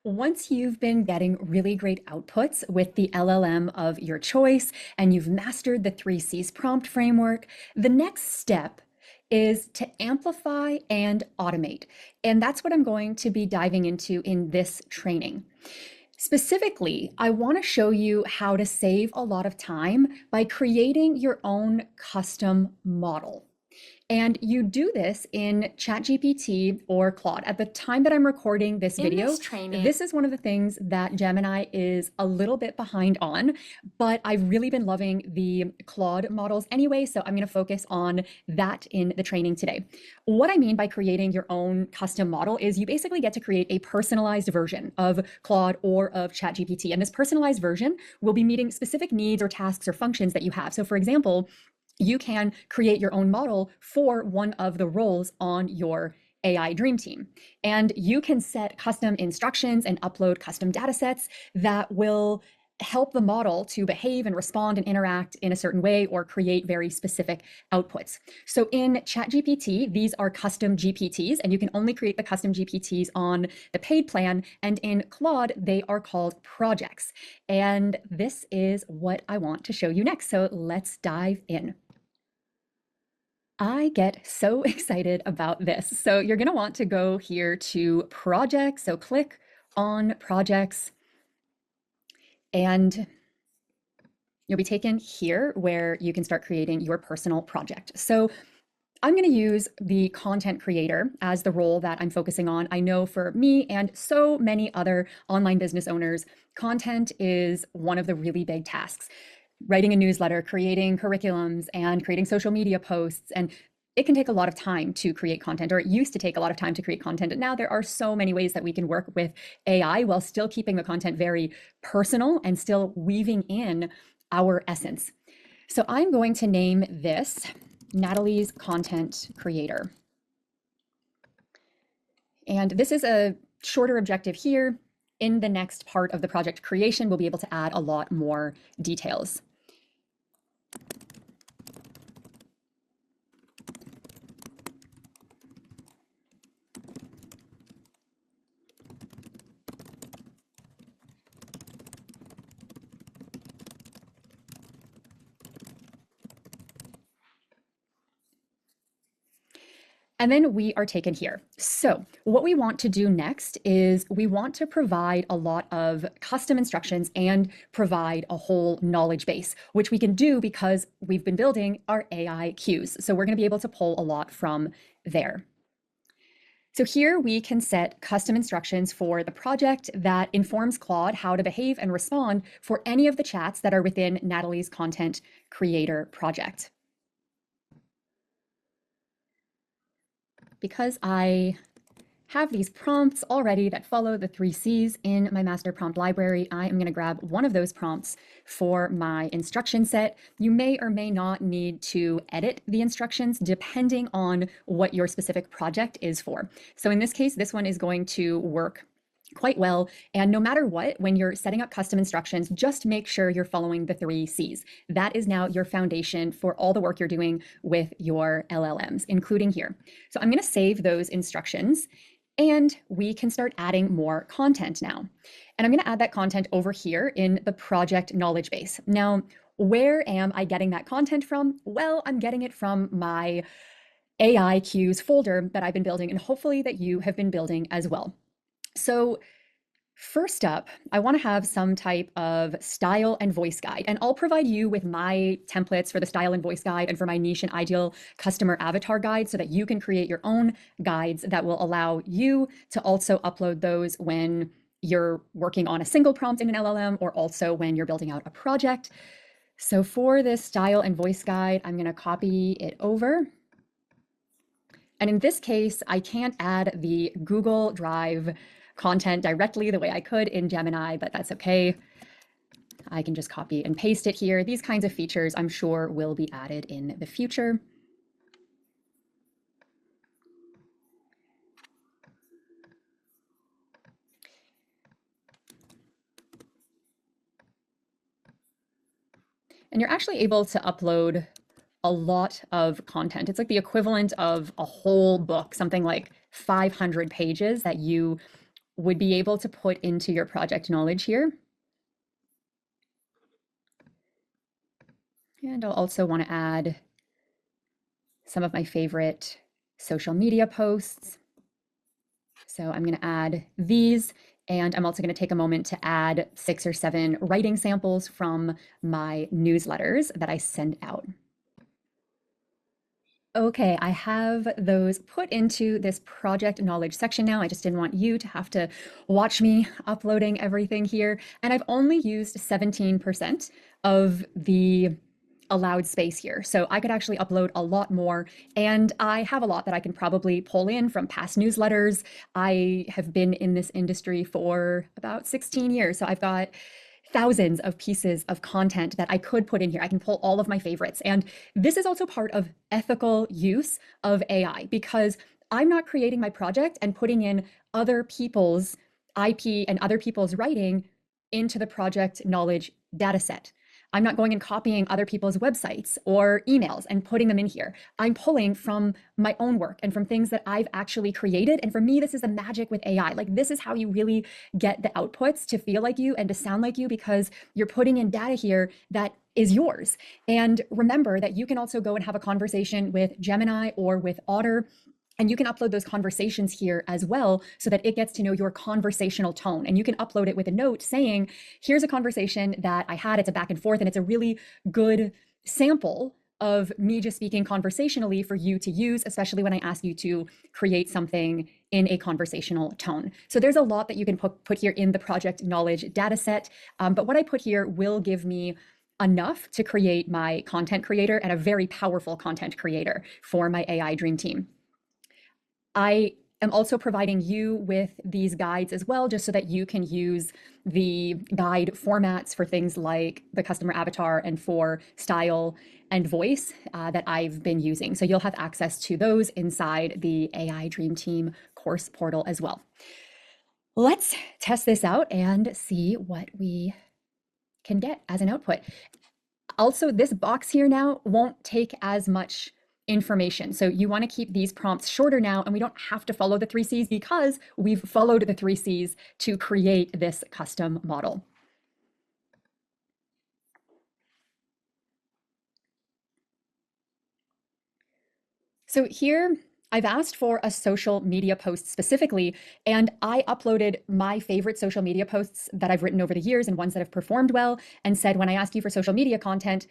Once you've been getting really great outputs with the LLM of your choice and you've mastered the 3Cs prompt framework, the next step is to amplify and automate. And that's what I'm going to be diving into in this training. Specifically, I want to show you how to save a lot of time by creating your own custom model. And you do this in ChatGPT or Claude. At the time that I'm recording this video, this is one of the things that Gemini is a little bit behind on, but I've really been loving the Claude models anyway, so I'm going to focus on that in the training today. What I mean by creating your own custom model is you basically get to create a personalized version of Claude or of ChatGPT, and this personalized version will be meeting specific needs or tasks or functions that you have. So for example, you can create your own model for one of the roles on your AI Dream Team. And you can set custom instructions and upload custom data sets that will help the model to behave and respond and interact in a certain way or create very specific outputs. So in ChatGPT, these are custom GPTs, and you can only create the custom GPTs on the paid plan. And in Claude, they are called projects. And this is what I want to show you next. So let's dive in. I get so excited about this. So you're going to want to go here to projects. So click on projects and you'll be taken here where you can start creating your personal project. So I'm going to use the content creator as the role that I'm focusing on. I know for me and so many other online business owners, content is one of the really big tasks. Writing a newsletter, creating curriculums, and creating social media posts. And it can take a lot of time to create content, or it used to take a lot of time to create content. And now there are so many ways that we can work with AI while still keeping the content very personal and still weaving in our essence. So I'm going to name this Natalie's Content Creator. And this is a shorter objective here. In the next part of the project creation, we'll be able to add a lot more details. And then we are taken here. So what we want to do next is we want to provide a lot of custom instructions and provide a whole knowledge base, which we can do because we've been building our AI cues. So we're going to be able to pull a lot from there. So here we can set custom instructions for the project that informs Claude how to behave and respond for any of the chats that are within Natalie's Content Creator project. Because I have these prompts already that follow the 3Cs in my master prompt library, I am going to grab one of those prompts for my instruction set. You may or may not need to edit the instructions depending on what your specific project is for. So in this case, this one is going to work quite well. And no matter what, when you're setting up custom instructions, just make sure you're following the 3Cs. That is now your foundation for all the work you're doing with your LLMs, including here. So I'm going to save those instructions and we can start adding more content now. And I'm going to add that content over here in the project knowledge base. Now, where am I getting that content from? Well, I'm getting it from my AI cues folder that I've been building, and hopefully that you have been building as well. So first up, I want to have some type of style and voice guide, and I'll provide you with my templates for the style and voice guide and for my niche and ideal customer avatar guide so that you can create your own guides that will allow you to also upload those when you're working on a single prompt in an LLM or also when you're building out a project. So for this style and voice guide, I'm going to copy it over. And in this case, I can't add the Google Drive content directly the way I could in Gemini, but that's okay. I can just copy and paste it here. These kinds of features I'm sure will be added in the future. And you're actually able to upload a lot of content. It's like the equivalent of a whole book, something like 500 pages that you would be able to put into your project knowledge here. And I'll also want to add some of my favorite social media posts. So I'm going to add these, and I'm also going to take a moment to add 6 or 7 writing samples from my newsletters that I send out. Okay, I have those put into this project knowledge section now. I just didn't want you to have to watch me uploading everything here. And I've only used 17% of the allowed space here. So I could actually upload a lot more. And I have a lot that I can probably pull in from past newsletters. I have been in this industry for about 16 years. So I've got thousands of pieces of content that I could put in here. I can pull all of my favorites. And this is also part of ethical use of AI because I'm not creating my project and putting in other people's IP and other people's writing into the project knowledge data set. I'm not going and copying other people's websites or emails and putting them in here. I'm pulling from my own work and from things that I've actually created. And for me, this is the magic with AI. Like, this is how you really get the outputs to feel like you and to sound like you, because you're putting in data here that is yours. And remember that you can also go and have a conversation with Gemini or with Otter, and you can upload those conversations here as well so that it gets to know your conversational tone. And you can upload it with a note saying, here's a conversation that I had. It's a back and forth, and it's a really good sample of me just speaking conversationally for you to use, especially when I ask you to create something in a conversational tone. So there's a lot that you can put here in the project knowledge data set. But what I put here will give me enough to create my content creator and a very powerful content creator for my AI Dream Team. I am also providing you with these guides as well, just so that you can use the guide formats for things like the customer avatar and for style and voice that I've been using. So you'll have access to those inside the AI Dream Team course portal as well. Let's test this out and see what we can get as an output. Also, this box here now won't take as much information. So you want to keep these prompts shorter now, and we don't have to follow the 3 C's because we've followed the 3 C's to create this custom model. So here I've asked for a social media post specifically, and I uploaded my favorite social media posts that I've written over the years and ones that have performed well, and said, when I ask you for social media content,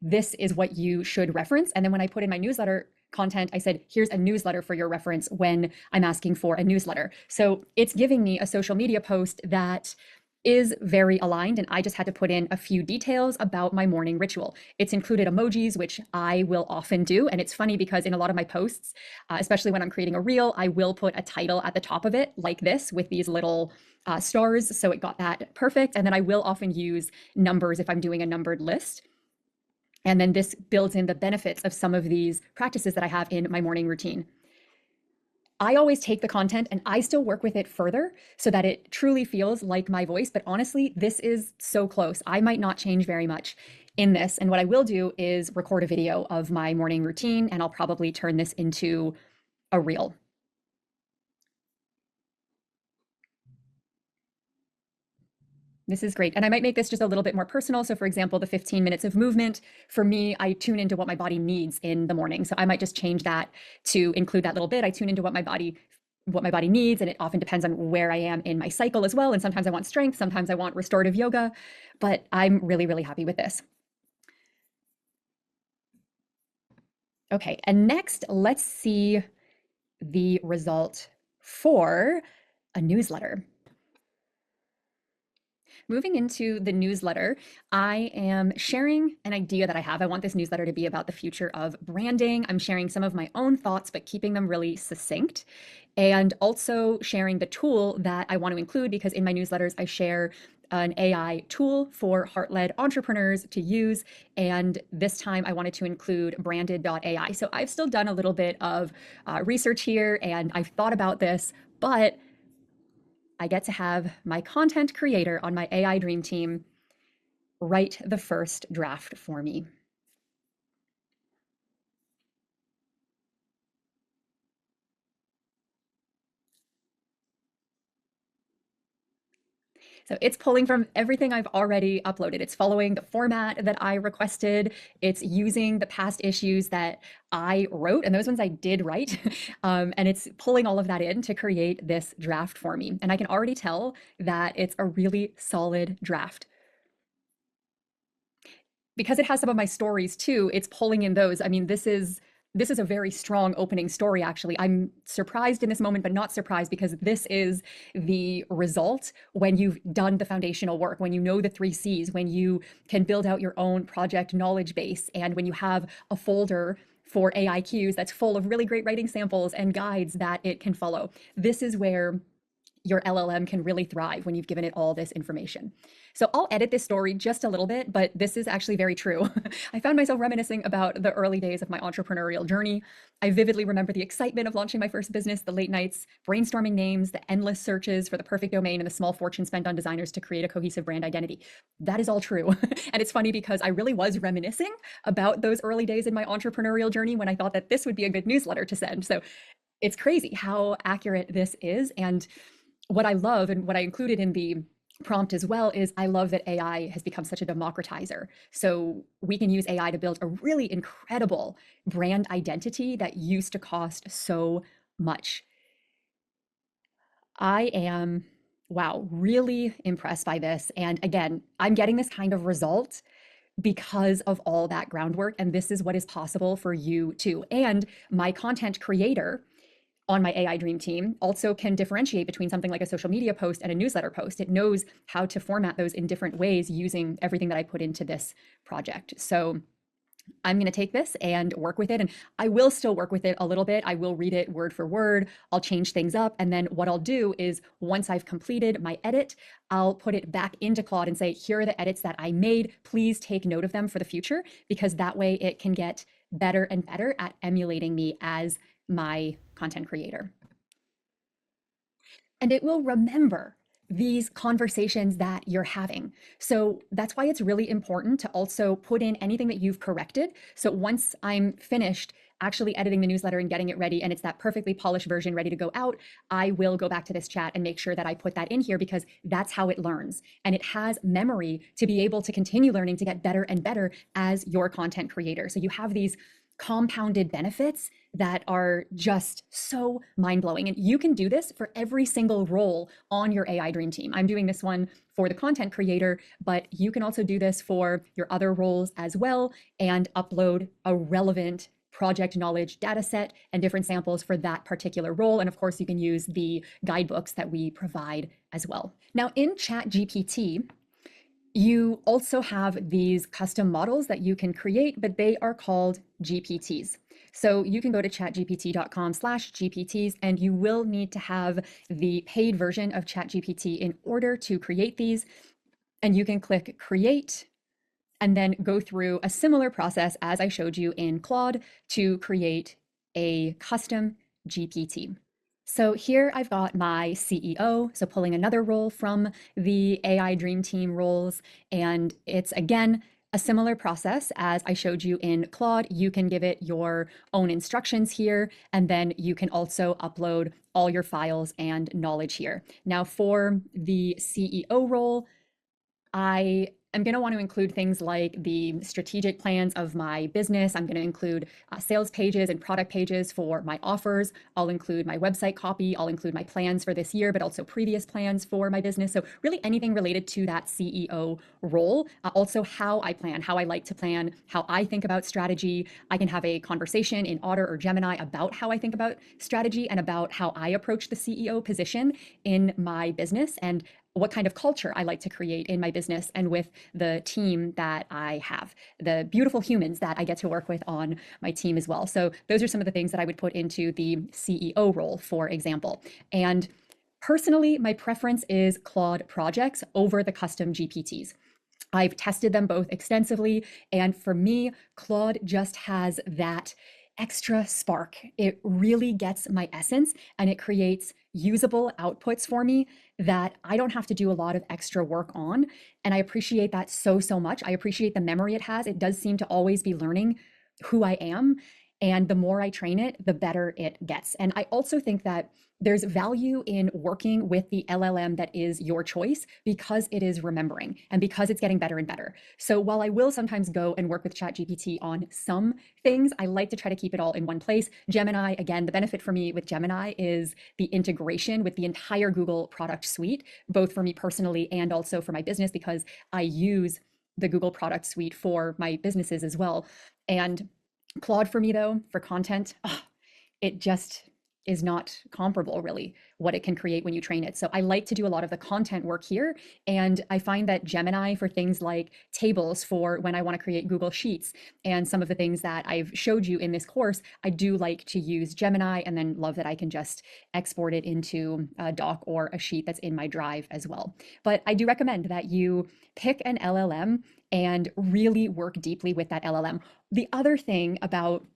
this is what you should reference. And then when I put in my newsletter content, I said, here's a newsletter for your reference when I'm asking for a newsletter. So it's giving me a social media post that is very aligned, and I just had to put in a few details about my morning ritual. It's included emojis, which I will often do. And it's funny because in a lot of my posts, especially when I'm creating a reel, I will put a title at the top of it like this with these little stars. So it got that perfect. And then I will often use numbers if I'm doing a numbered list. And then this builds in the benefits of some of these practices that I have in my morning routine. I always take the content and I still work with it further so that it truly feels like my voice. But honestly, this is so close. I might not change very much in this. And what I will do is record a video of my morning routine, and I'll probably turn this into a reel. This is great. And I might make this just a little bit more personal. So for example, the 15 minutes of movement, for me, I tune into what my body needs in the morning. So I might just change that to include that little bit. I tune into what my body needs, and it often depends on where I am in my cycle as well. And sometimes I want strength, sometimes I want restorative yoga, but I'm really, really happy with this. Okay, and next, let's see the result for a newsletter. Moving into the newsletter, I am sharing an idea that I have. I want this newsletter to be about the future of branding. I'm sharing some of my own thoughts, but keeping them really succinct. And also sharing the tool that I want to include, because in my newsletters, I share an AI tool for heart-led entrepreneurs to use. And this time I wanted to include branded.ai. So I've still done a little bit of research here, and I've thought about this, but I get to have my content creator on my AI Dream Team write the first draft for me. So it's pulling from everything I've already uploaded. It's following the format that I requested. It's using the past issues that I wrote, and those ones I did write. And it's pulling all of that in to create this draft for me. And I can already tell that it's a really solid draft. Because it has some of my stories too, it's pulling in those. I mean, this is a very strong opening story, actually. I'm surprised in this moment, but not surprised because this is the result when you've done the foundational work, when you know the three C's, when you can build out your own project knowledge base, and when you have a folder for AIQs that's full of really great writing samples and guides that it can follow. This is where your LLM can really thrive when you've given it all this information. So I'll edit this story just a little bit, but this is actually very true. I found myself reminiscing about the early days of my entrepreneurial journey. I vividly remember the excitement of launching my first business, the late nights, brainstorming names, the endless searches for the perfect domain, and the small fortune spent on designers to create a cohesive brand identity. That is all true. And it's funny because I really was reminiscing about those early days in my entrepreneurial journey when I thought that this would be a good newsletter to send. So it's crazy how accurate this is. And what I love and what I included in the prompt as well is I love that AI has become such a democratizer. So we can use AI to build a really incredible brand identity that used to cost so much. I am, wow, really impressed by this. And again, I'm getting this kind of result because of all that groundwork. And this is what is possible for you too. And my content creator on my AI Dream Team also can differentiate between something like a social media post and a newsletter post. It knows how to format those in different ways using everything that I put into this project. So I'm going to take this and work with it. And I will still work with it a little bit. I will read it word for word. I'll change things up. And then what I'll do is once I've completed my edit, I'll put it back into Claude and say, here are the edits that I made. Please take note of them for the future, because that way it can get better and better at emulating me as my content creator. And it will remember these conversations that you're having. So that's why it's really important to also put in anything that you've corrected. So once I'm finished actually editing the newsletter and getting it ready, and it's that perfectly polished version ready to go out, I will go back to this chat and make sure that I put that in here, because that's how it learns. And it has memory to be able to continue learning to get better and better as your content creator. So you have these compounded benefits that are just so mind-blowing. And you can do this for every single role on your AI Dream Team. I'm doing this one for the content creator, but you can also do this for your other roles as well and upload a relevant project knowledge data set and different samples for that particular role. And of course, you can use the guidebooks that we provide as well. Now in ChatGPT, you also have these custom models that you can create, but they are called GPTs. So you can go to chatgpt.com/GPTs, and you will need to have the paid version of ChatGPT in order to create these. And you can click create and then go through a similar process as I showed you in Claude to create a custom GPT. So here I've got my CEO, so pulling another role from the AI Dream Team roles, and it's again a similar process as I showed you in Claude. You can give it your own instructions here, and then you can also upload all your files and knowledge here. Now for the CEO role, I am going to want to include things like the strategic plans of my business. I'm going to include sales pages and product pages for my offers. I'll include my website copy. I'll include my plans for this year, but also previous plans for my business. So really anything related to that CEO role. Also how I plan, how I like to plan, how I think about strategy. I can have a conversation in Otter or Gemini about how I think about strategy and about how I approach the CEO position in my business, and what kind of culture I like to create in my business and with the team that I have, the beautiful humans that I get to work with on my team as well. So those are some of the things that I would put into the CEO role, for example. And personally, my preference is Claude projects over the custom GPTs. I've tested them both extensively, and for me, Claude just has that extra spark. It really gets my essence, and it creates usable outputs for me that I don't have to do a lot of extra work on. And I appreciate that so, so much. I appreciate the memory it has. It does seem to always be learning who I am. And the more I train it, the better it gets. And I also think that there's value in working with the LLM that is your choice because it is remembering and because it's getting better and better. So while I will sometimes go and work with ChatGPT on some things, I like to try to keep it all in one place. Gemini, again, the benefit for me with Gemini is the integration with the entire Google product suite, both for me personally and also for my business, because I use the Google product suite for my businesses as well. And Claude for me, though, for content, it just is not comparable really what it can create when you train it. So I like to do a lot of the content work here. And I find that Gemini for things like tables for when I want to create Google Sheets and some of the things that I've showed you in this course, I do like to use Gemini and then love that I can just export it into a doc or a sheet that's in my Drive as well. But I do recommend that you pick an LLM and really work deeply with that LLM. The other thing about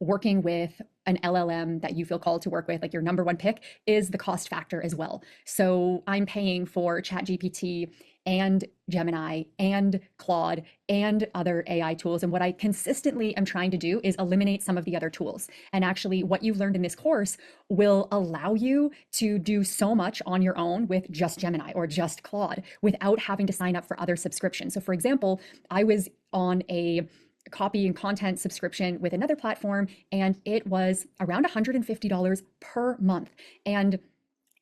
working with an LLM that you feel called to work with, like your number one pick, is the cost factor as well. So I'm paying for ChatGPT and Gemini and Claude and other AI tools. And what I consistently am trying to do is eliminate some of the other tools. And actually, what you've learned in this course will allow you to do so much on your own with just Gemini or just Claude without having to sign up for other subscriptions. So, for example, I was on a copy and content subscription with another platform, and it was around $150 per month. And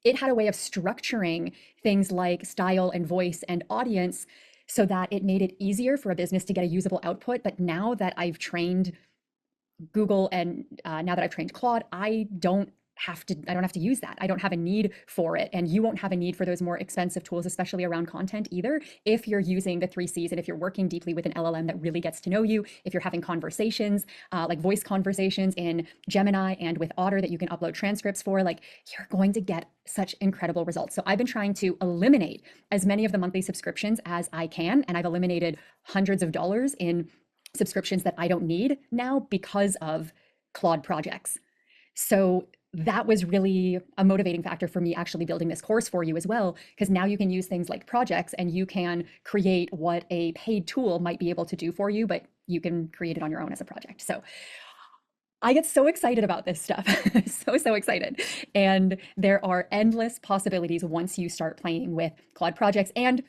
it had a way of structuring things like style and voice and audience so that it made it easier for a business to get a usable output. But now that I've trained Google and now that I've trained Claude, I don't have to use that. I don't have a need for it. And you won't have a need for those more expensive tools, especially around content either, if you're using the three C's and if you're working deeply with an LLM that really gets to know you, if you're having conversations, like voice conversations in Gemini and with Otter that you can upload transcripts for, like you're going to get such incredible results. So I've been trying to eliminate as many of the monthly subscriptions as I can. And I've eliminated hundreds of dollars in subscriptions that I don't need now because of Claude projects. So that was really a motivating factor for me actually building this course for you as well, because now you can use things like projects and you can create what a paid tool might be able to do for you, but you can create it on your own as a project. So I get so excited about this stuff. So excited. And there are endless possibilities once you start playing with Claude projects. And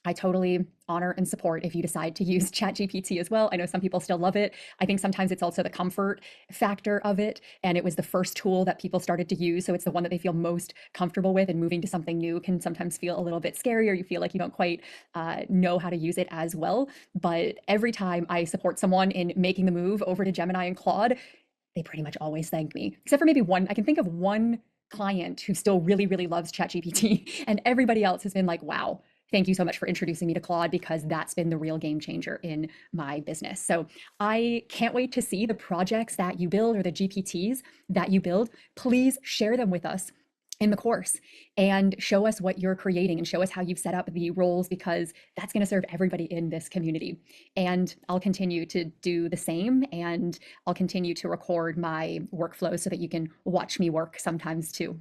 I totally honor and support if you decide to use ChatGPT as well. I know some people still love it. I think sometimes it's also the comfort factor of it. And it was the first tool that people started to use. So it's the one that they feel most comfortable with, and moving to something new can sometimes feel a little bit scary, or you feel like you don't quite know how to use it as well. But every time I support someone in making the move over to Gemini and Claude, they pretty much always thank me, except for maybe one. I can think of one client who still really, really loves ChatGPT, and everybody else has been like, wow, thank you so much for introducing me to Claude, because that's been the real game changer in my business. So I can't wait to see the projects that you build or the GPTs that you build. Please share them with us in the course and show us what you're creating and show us how you've set up the roles, because that's going to serve everybody in this community. And I'll continue to do the same, and I'll continue to record my workflows so that you can watch me work sometimes too.